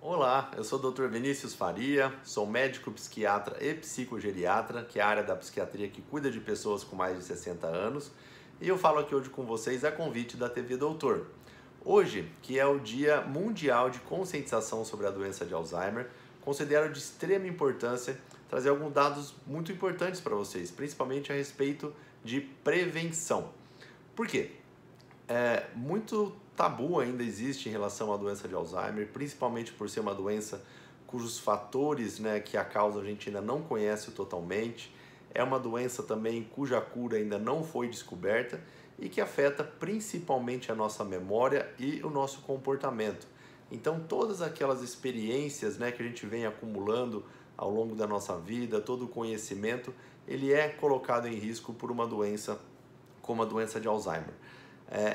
Olá, eu sou o Dr. Vinícius Faria, sou médico psiquiatra e psicogeriatra, que é a área da psiquiatria que cuida de pessoas com mais de 60 anos, e eu falo aqui hoje com vocês a convite da TV Doutor. Hoje, que é o Dia Mundial de Conscientização sobre a Doença de Alzheimer, considero de extrema importância trazer alguns dados muito importantes para vocês, principalmente a respeito de prevenção. Por quê? Muito tabu ainda existe em relação à doença de Alzheimer, principalmente por ser uma doença cujos fatores, que a causa a gente ainda não conhece totalmente. É uma doença também cuja cura ainda não foi descoberta e que afeta principalmente a nossa memória e o nosso comportamento. Então, todas aquelas experiências, que a gente vem acumulando ao longo da nossa vida, todo o conhecimento, ele é colocado em risco por uma doença como a doença de Alzheimer.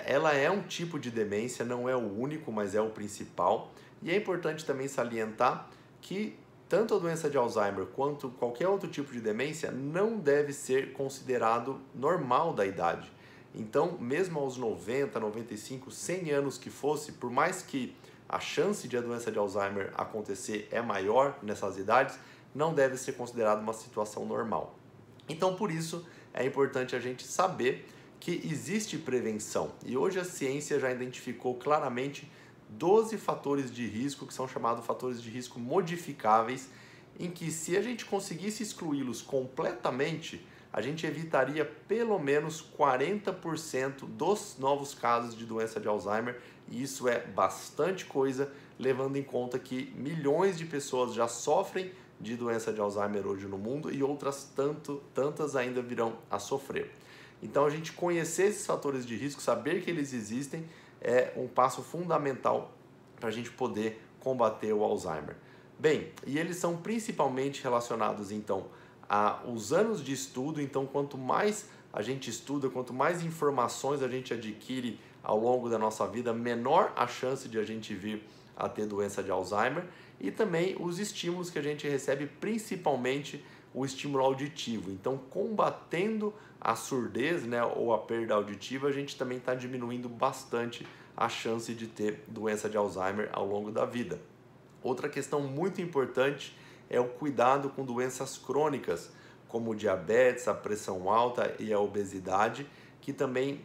Ela é um tipo de demência, não é o único, mas é o principal. E é importante também salientar que tanto a doença de Alzheimer quanto qualquer outro tipo de demência não deve ser considerado normal da idade. Então, mesmo aos 90, 95, 100 anos que fosse, por mais que a chance de a doença de Alzheimer acontecer é maior nessas idades, não deve ser considerado uma situação normal. Então, por isso, é importante a gente saber que existe prevenção e hoje a ciência já identificou claramente 12 fatores de risco que são chamados fatores de risco modificáveis, em que se a gente conseguisse excluí-los completamente, a gente evitaria pelo menos 40% dos novos casos de doença de Alzheimer, e isso é bastante coisa, levando em conta que milhões de pessoas já sofrem de doença de Alzheimer hoje no mundo e outras tantas ainda virão a sofrer. Então, a gente conhecer esses fatores de risco, saber que eles existem, é um passo fundamental para a gente poder combater o Alzheimer. Bem, e eles são principalmente relacionados, então, aos anos de estudo. Então, quanto mais a gente estuda, quanto mais informações a gente adquire ao longo da nossa vida, menor a chance de a gente vir a ter doença de Alzheimer. E também os estímulos que a gente recebe, principalmente o estímulo auditivo. Então, combatendo a surdez, ou a perda auditiva, a gente também está diminuindo bastante a chance de ter doença de Alzheimer ao longo da vida. Outra questão muito importante é o cuidado com doenças crônicas, como o diabetes, a pressão alta e a obesidade, que também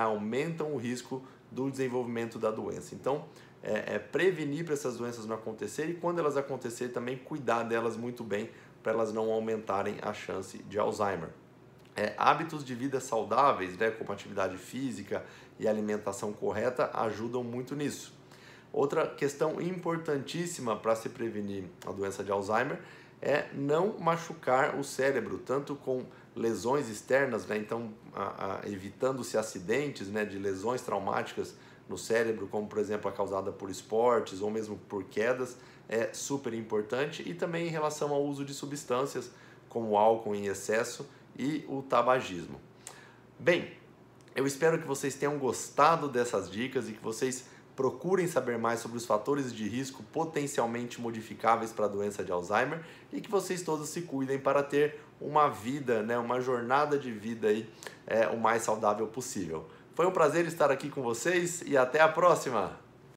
aumentam o risco do desenvolvimento da doença. Então, prevenir para essas doenças não acontecerem e quando elas acontecerem também cuidar delas muito bem para elas não aumentarem a chance de Alzheimer. Hábitos de vida saudáveis, como atividade física e alimentação correta, ajudam muito nisso. Outra questão importantíssima para se prevenir a doença de Alzheimer é não machucar o cérebro, tanto com lesões externas, então evitando-se acidentes, de lesões traumáticas no cérebro, como por exemplo a causada por esportes ou mesmo por quedas, é super importante, e também em relação ao uso de substâncias como o álcool em excesso e o tabagismo. Bem, eu espero que vocês tenham gostado dessas dicas e que vocês procurem saber mais sobre os fatores de risco potencialmente modificáveis para a doença de Alzheimer e que vocês todos se cuidem para ter uma vida, uma jornada de vida aí, o mais saudável possível. Foi um prazer estar aqui com vocês e até a próxima!